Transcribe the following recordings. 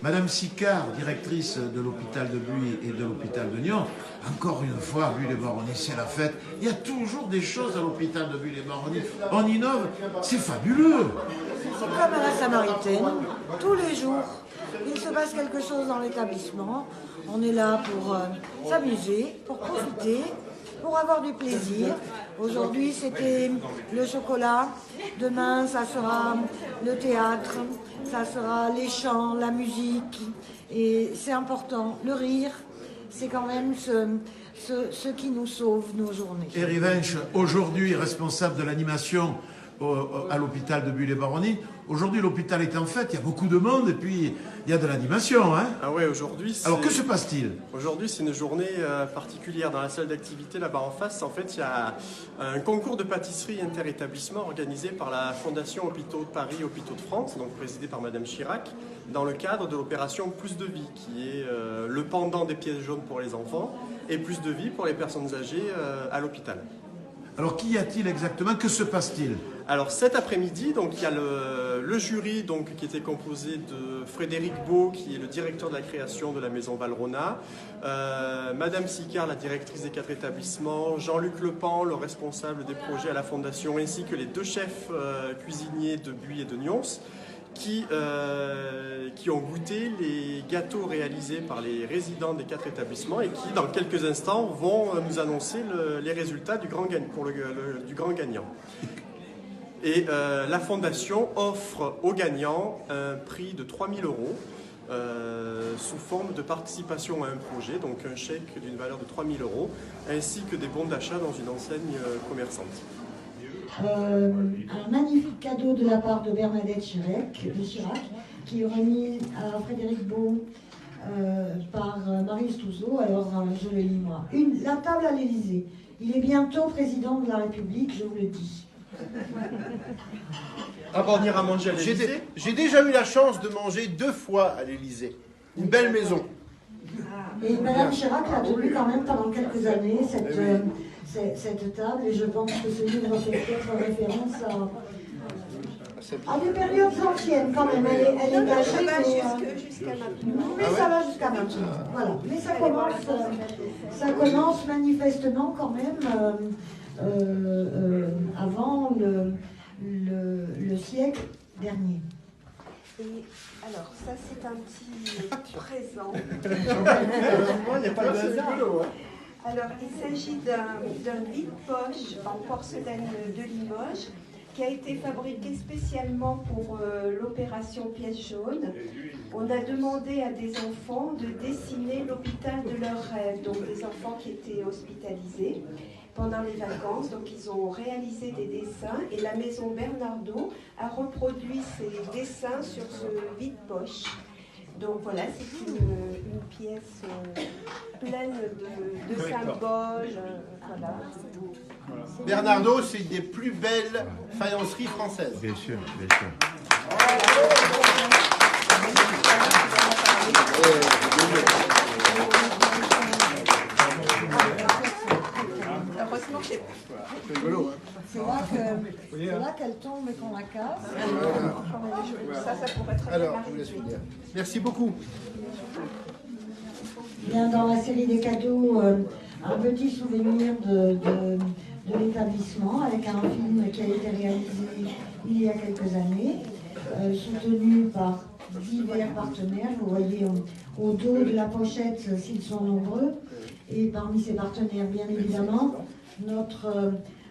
Madame Sicard, directrice de l'hôpital de Buis et de l'hôpital de Nyons, encore une fois, Buis-les-Baronnies, c'est la fête. Il y a toujours des choses à l'hôpital de Buis-les-Baronnies. On innove, c'est fabuleux. C'est comme à la Samaritaine, tous les jours, il se passe quelque chose dans l'établissement. On est là pour s'amuser, pour profiter, pour avoir du plaisir. Aujourd'hui, c'était le chocolat. Demain, ça sera le théâtre, ça sera les chants, la musique. Et c'est important. Le rire, c'est quand même ce qui nous sauve nos journées. Et Rivench, aujourd'hui responsable de l'animation à l'hôpital de Buis-les-Baronnies. Aujourd'hui, l'hôpital est en fête, il y a beaucoup de monde et puis il y a de l'animation. Hein. Ah ouais, aujourd'hui... Alors, que se passe-t-il? Aujourd'hui, c'est une journée particulière. Dans la salle d'activité, là-bas en face, en fait, il y a un concours de pâtisserie interétablissement organisé par la Fondation Hôpitaux de Paris, Hôpitaux de France, donc présidée par Madame Chirac, dans le cadre de l'opération Plus de Vie, qui est le pendant des pièces jaunes pour les enfants et Plus de Vie pour les personnes âgées à l'hôpital. Alors, qu'y a-t-il exactement? Que se passe-t-il? Alors cet après-midi, donc il y a le jury donc, qui était composé de Frédéric Beau, qui est le directeur de la création de la Maison Valrhona, Madame Sicard, la directrice des 4 établissements, Jean-Luc Lepan, le responsable des projets à la Fondation, ainsi que les 2 chefs cuisiniers de Buis et de Nyons, qui ont goûté les gâteaux réalisés par les résidents des 4 établissements et qui, dans quelques instants, vont nous annoncer les résultats du grand gagnant. Et la Fondation offre aux gagnants un prix de 3 000 € sous forme de participation à un projet, donc un chèque d'une valeur de 3 000 €, ainsi que des bons d'achat dans une enseigne commerçante. Un magnifique cadeau de la part de Bernadette Chirac, qui est remis à Frédéric Beau par Marie Stouzeau. Alors, je le lis moi. La table à l'Élysée. Il est bientôt président de la République, je vous le dis. On va venir à manger à l'Élysée. J'ai déjà eu la chance de manger 2 fois à l'Élysée. Une belle maison. Et Madame Chirac l'a tenue quand même pendant quelques années, cette table, et je pense que ce livre fait peut-être référence à des périodes anciennes quand même. Elle est âgée, mais jusqu'à maintenant. Mais ça va jusqu'à maintenant. Voilà. Mais ça commence manifestement quand même avant le siècle dernier. Et alors, ça c'est un petit présent. Il n'y a pas de hasard. Alors, il s'agit d'un vide-poche en porcelaine de Limoges qui a été fabriqué spécialement pour l'opération Pièce jaune. On a demandé à des enfants de dessiner l'hôpital de leurs rêves, donc des enfants qui étaient hospitalisés pendant les vacances. Donc ils ont réalisé des dessins et la maison Bernardo a reproduit ces dessins sur ce vide-poche. Donc voilà, c'est une pièce pleine de symboles. Voilà. Bernardo, c'est une des plus belles faïenceries françaises. Bien sûr, bien sûr. Heureusement que c'est là qu'elle tombe et qu'on la casse. ça pourrait très bien Alors, je vous laisse finir. Merci beaucoup. Bien, dans la série des cadeaux, un petit souvenir de l'établissement avec un film qui a été réalisé il y a quelques années, soutenu par divers partenaires. Vous voyez au dos de la pochette s'ils sont nombreux. Et parmi ces partenaires, bien évidemment,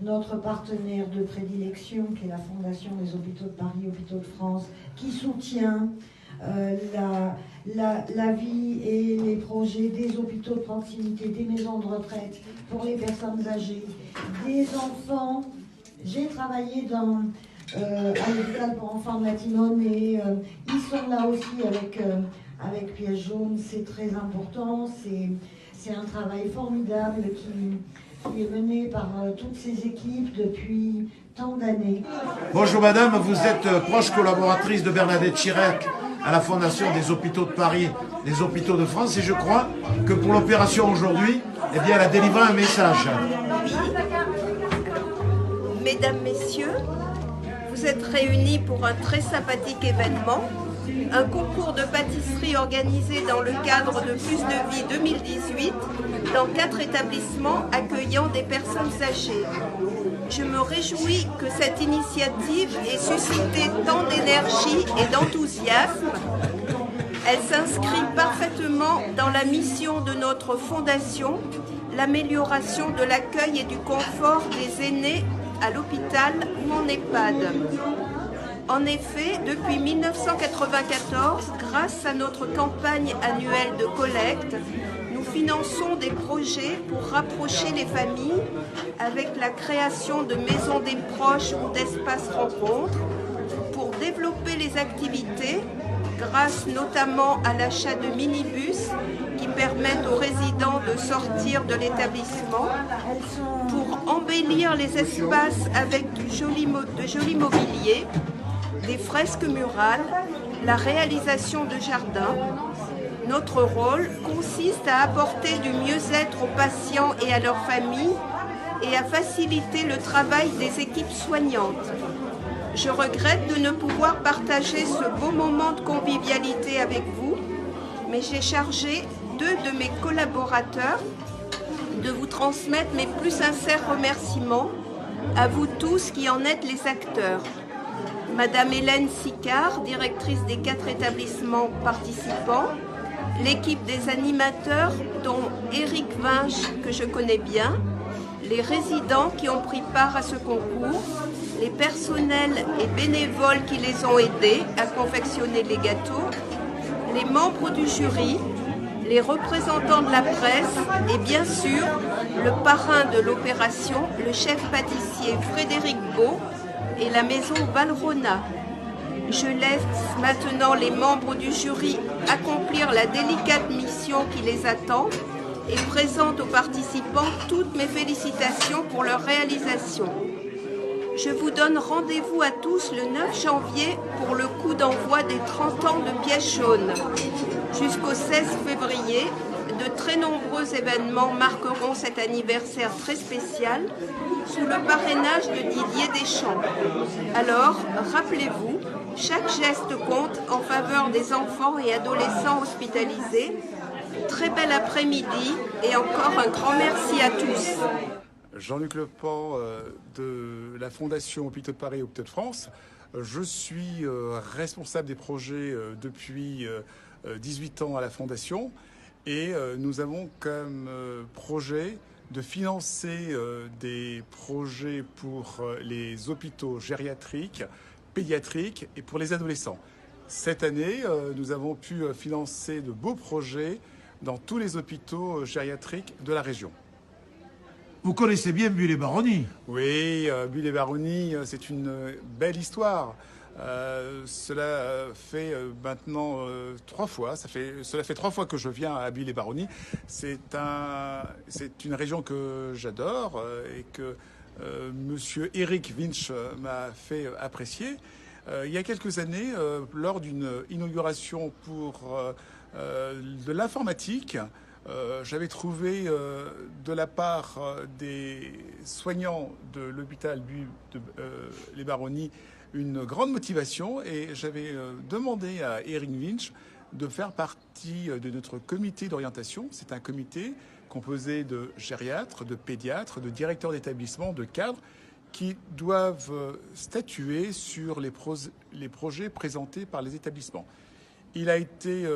notre partenaire de prédilection, qui est la Fondation des Hôpitaux de Paris, Hôpitaux de France, qui soutient la vie et les projets des hôpitaux de proximité, des maisons de retraite pour les personnes âgées, des enfants. J'ai travaillé à l'hôpital pour enfants de Matinone et ils sont là aussi avec Pièce jaune. C'est très important, c'est un travail formidable qui est mené par toutes ces équipes depuis tant d'années. Bonjour madame, vous êtes proche collaboratrice de Bernadette Chirac à la Fondation des Hôpitaux de Paris, des Hôpitaux de France, et je crois que pour l'opération aujourd'hui, eh bien, elle a délivré un message. Mesdames, Messieurs, vous êtes réunis pour un très sympathique événement un concours de pâtisserie organisé dans le cadre de Plus de Vie 2018 dans 4 établissements accueillant des personnes âgées. Je me réjouis que cette initiative ait suscité tant d'énergie et d'enthousiasme. Elle s'inscrit parfaitement dans la mission de notre fondation, l'amélioration de l'accueil et du confort des aînés à l'hôpital ou en EHPAD. En effet, depuis 1994, grâce à notre campagne annuelle de collecte, nous finançons des projets pour rapprocher les familles avec la création de maisons des proches ou d'espaces rencontres, pour développer les activités, grâce notamment à l'achat de minibus qui permettent aux résidents de sortir de l'établissement, pour embellir les espaces avec de joli mobilier, des fresques murales, la réalisation de jardins. Notre rôle consiste à apporter du mieux-être aux patients et à leurs familles et à faciliter le travail des équipes soignantes. Je regrette de ne pouvoir partager ce beau moment de convivialité avec vous, mais j'ai chargé 2 de mes collaborateurs de vous transmettre mes plus sincères remerciements, à vous tous qui en êtes les acteurs. Madame Hélène Sicard, directrice des 4 établissements participants, l'équipe des animateurs, dont Éric Vinche, que je connais bien, les résidents qui ont pris part à ce concours, les personnels et bénévoles qui les ont aidés à confectionner les gâteaux, les membres du jury, les représentants de la presse et bien sûr le parrain de l'opération, le chef pâtissier Frédéric Beau et la maison Valrhona. Je laisse maintenant les membres du jury accomplir la délicate mission qui les attend et présente aux participants toutes mes félicitations pour leur réalisation. Je vous donne rendez-vous à tous le 9 janvier pour le coup d'envoi des 30 ans de Pièce jaune. Jusqu'au 16 février, de très nombreux événements marqueront cet anniversaire très spécial sous le parrainage de Didier Deschamps. Alors, rappelez-vous, chaque geste compte en faveur des enfants et adolescents hospitalisés. Très bel après-midi et encore un grand merci à tous. Jean-Luc Lepan de la Fondation Hôpitaux de Paris et Hôpitaux de France. Je suis responsable des projets depuis 18 ans à la Fondation et nous avons comme projet de financer des projets pour les hôpitaux gériatriques, pédiatriques et pour les adolescents. Cette année, nous avons pu financer de beaux projets dans tous les hôpitaux gériatriques de la région. Vous connaissez bien Buis-les-Baronnies? Oui, Buis-les-Baronnies, c'est une belle histoire. Cela fait maintenant 3 fois. Cela fait 3 fois que je viens à Buis-les-Baronnies. C'est une région que j'adore et que Monsieur Éric Vinche m'a fait apprécier. Il y a quelques années, lors d'une inauguration pour de l'informatique, j'avais trouvé de la part des soignants de l'hôpital Buis-les-Baronnies une grande motivation et j'avais demandé à Éric Vinche de faire partie de notre comité d'orientation. C'est un comité composé de gériatres, de pédiatres, de directeurs d'établissement, de cadres qui doivent statuer sur les projets présentés par les établissements. Il a été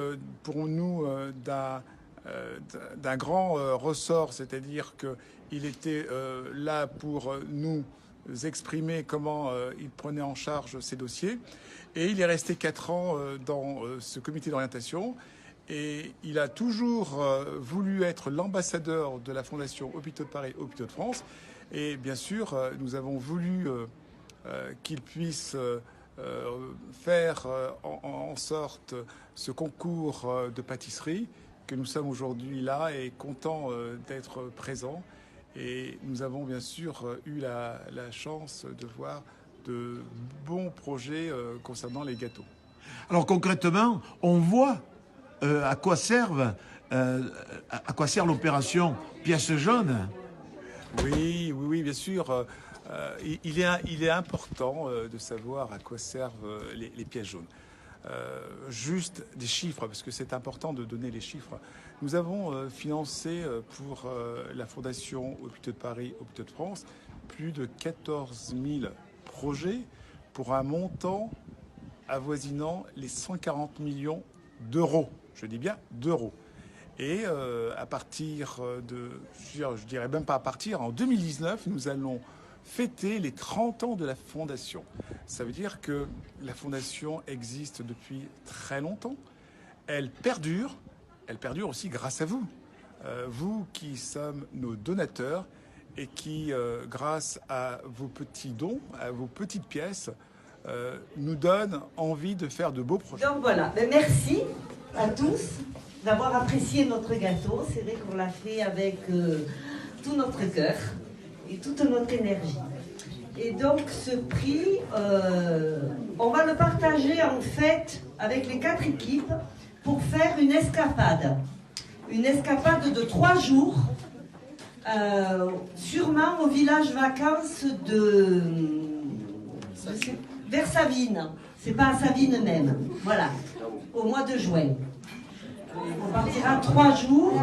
pour nous d'un grand ressort, c'est-à-dire qu'il était là pour nous exprimer comment il prenait en charge ces dossiers. Et il est resté 4 ans dans ce comité d'orientation et il a toujours voulu être l'ambassadeur de la Fondation Hôpitaux de Paris et Hôpitaux de France. Et bien sûr, nous avons voulu qu'il puisse faire en sorte ce concours de pâtisserie, que nous sommes aujourd'hui là et contents d'être présents. Et nous avons bien sûr eu la chance de voir de bons projets concernant les gâteaux. Alors concrètement, on voit à quoi sert l'opération Pièce jaune. Oui, bien sûr. Il est important de savoir à quoi servent les pièces jaunes. juste des chiffres, parce que c'est important de donner les chiffres. Nous avons financé pour la Fondation Hôpitaux de Paris, Hôpitaux de France, plus de 14 000 projets pour un montant avoisinant les 140 millions d'euros. Je dis bien d'euros. Et à partir de, je dirais même pas à partir, en 2019, nous allons fêter les 30 ans de la Fondation. Ça veut dire que la Fondation existe depuis très longtemps. Elle perdure aussi grâce à vous. Vous qui sommes nos donateurs et qui, grâce à vos petits dons, à vos petites pièces, nous donnent envie de faire de beaux projets. Donc voilà, merci à tous d'avoir apprécié notre gâteau. C'est vrai qu'on l'a fait avec tout notre cœur et toute notre énergie. Et donc ce prix, on va le partager en fait avec les 4 équipes pour faire une escapade. Une escapade de 3 jours, sûrement au village vacances vers Savines. C'est pas à Savines même, voilà, au mois de juin. On partira 3 jours.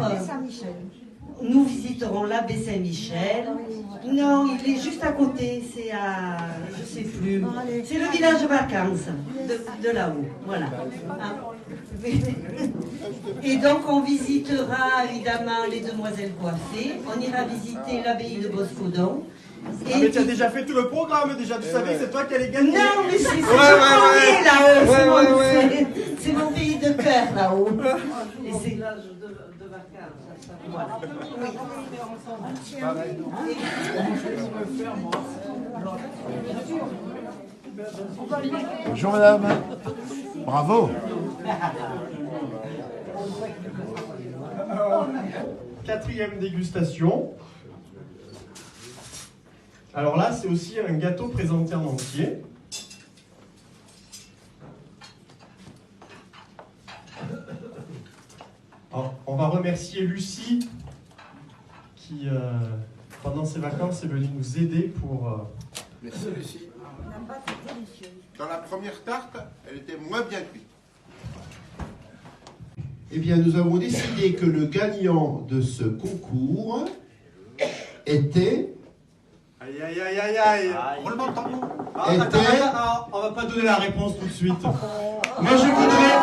Nous visiterons l'abbé Saint-Michel. Non, il est juste à côté, c'est à... je sais plus. C'est le village vacances de là-haut, voilà. Et donc on visitera évidemment les demoiselles coiffées. On ira visiter l'abbaye de Boscodon. Ah mais tu as déjà fait tout le programme, déjà tu savais que c'est toi qui allais gagner. Non mais c'est là-haut, c'est mon pays de cœur là-haut. Et c'est l'âge de vacances. Voilà. Bonjour madame. Bravo. Quatrième dégustation. Alors là, c'est aussi un gâteau présenté en entier. Alors, on va remercier Lucie qui, pendant ses vacances, est venue nous aider pour... Merci Lucie. Dans la première tarte, elle était moins bien cuite. Eh bien, nous avons décidé que le gagnant de ce concours était... Aïe, aïe, aïe, aïe, aïe. Roulement de tambour. On va pas donner la réponse tout de suite. Moi, je voudrais...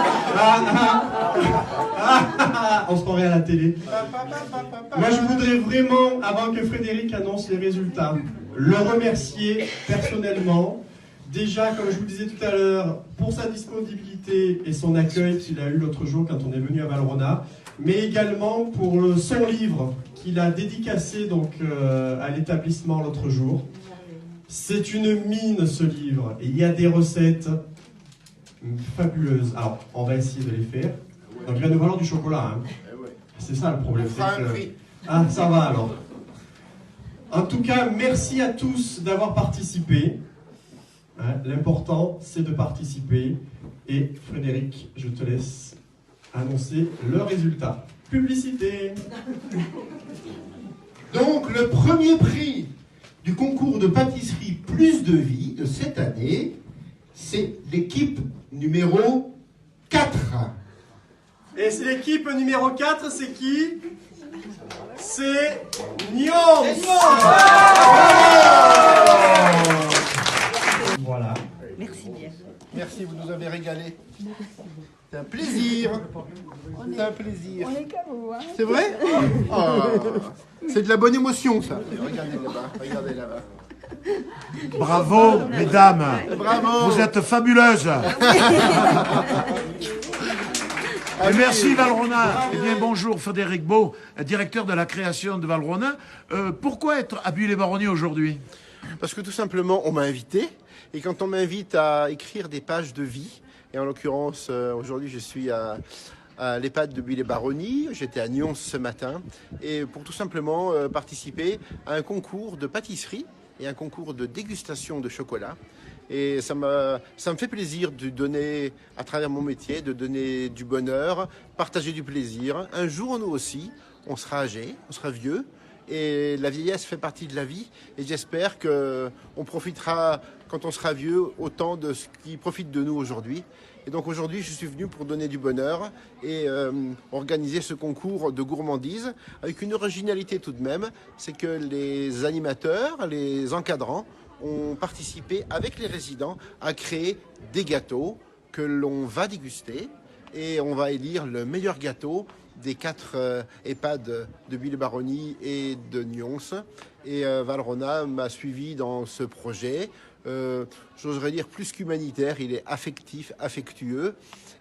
on se croirait à la télé. Moi, je voudrais vraiment, avant que Frédéric annonce les résultats, le remercier personnellement. Déjà, comme je vous disais tout à l'heure, pour sa disponibilité et son accueil qu'il a eu l'autre jour quand on est venu à Valrhona, mais également pour son livre qu'il a dédicacé donc, à l'établissement l'autre jour. C'est une mine ce livre, et il y a des recettes fabuleuses. Alors, on va essayer de les faire. Donc il va nous falloir du chocolat. Hein. C'est ça le problème. Ah, ça va alors. En tout cas, merci à tous d'avoir participé. Hein, l'important, c'est de participer. Et Frédéric, je te laisse annoncer le résultat. Publicité. Donc, le premier prix du concours de pâtisserie Plus de Vie de cette année, c'est l'équipe numéro 4. Et c'est l'équipe numéro 4, c'est qui? C'est Nyons. Voilà. Merci bien. Merci, vous nous avez régalé. C'est un plaisir. C'est un plaisir. On est comme vous, hein. C'est vrai? C'est de la bonne émotion, ça. Regardez là-bas, regardez là-bas. Bravo, mesdames. Bravo. Vous êtes fabuleuses. Et merci Valrhona. Eh bien bonjour Frédéric Beau, directeur de la création de Valrhona. Pourquoi être à Buis-les-Baronnies aujourd'hui? Parce que tout simplement, on m'a invité. Et quand on m'invite à écrire des pages de vie, et en l'occurrence, aujourd'hui, je suis à l'EHPAD de Buis-les-Baronnies. J'étais à Nyons ce matin. Et pour tout simplement participer à un concours de pâtisserie et un concours de dégustation de chocolat. Et ça me fait plaisir de donner, à travers mon métier, de donner du bonheur, partager du plaisir. Un jour, nous aussi, on sera âgés, on sera vieux. Et la vieillesse fait partie de la vie. Et j'espère qu'on profitera, quand on sera vieux, autant de ce qui profite de nous aujourd'hui. Et donc aujourd'hui, je suis venu pour donner du bonheur et organiser ce concours de gourmandise avec une originalité tout de même, c'est que les animateurs, les encadrants ont participé avec les résidents à créer des gâteaux que l'on va déguster et on va élire le meilleur gâteau des 4 EHPAD de Buis-les-Baronnies et de Nyons. Et Valrhona m'a suivi dans ce projet. J'oserais dire plus qu'humanitaire, il est affectif, affectueux.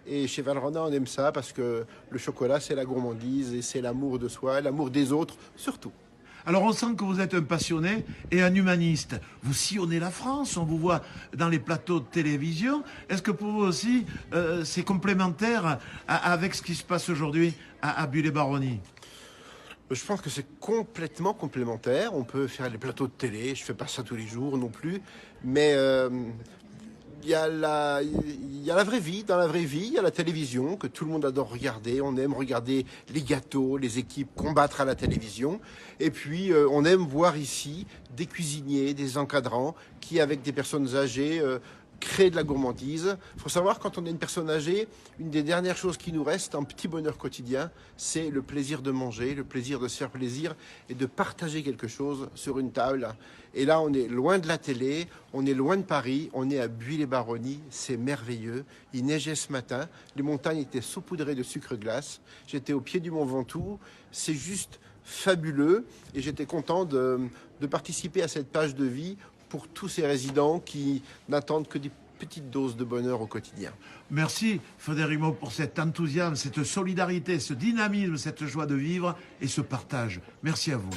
Et chez Valrhona, on aime ça parce que le chocolat, c'est la gourmandise et c'est l'amour de soi, l'amour des autres surtout. Alors on sent que vous êtes un passionné et un humaniste. Vous sillonnez la France, on vous voit dans les plateaux de télévision. Est-ce que pour vous aussi, c'est complémentaire avec ce qui se passe aujourd'hui à Buis-les-Baronnies? Je pense que c'est complètement complémentaire. On peut faire les plateaux de télé, je ne fais pas ça tous les jours non plus. Mais il y a la vraie vie. Dans la vraie vie, il y a la télévision que tout le monde adore regarder. On aime regarder les gâteaux, les équipes combattre à la télévision. Et puis, on aime voir ici des cuisiniers, des encadrants qui, avec des personnes âgées, créent de la gourmandise. Il faut savoir, quand on est une personne âgée, une des dernières choses qui nous reste, un petit bonheur quotidien, c'est le plaisir de manger, le plaisir de se faire plaisir et de partager quelque chose sur une table. Et là, on est loin de la télé, on est loin de Paris, on est à Buis-les-Baronnies, c'est merveilleux. Il neigeait ce matin, les montagnes étaient saupoudrées de sucre glace. J'étais au pied du Mont Ventoux, c'est juste fabuleux et j'étais content de participer à cette page de vie pour tous ces résidents qui n'attendent que des petites doses de bonheur au quotidien. Merci Federico pour cet enthousiasme, cette solidarité, ce dynamisme, cette joie de vivre et ce partage. Merci à vous.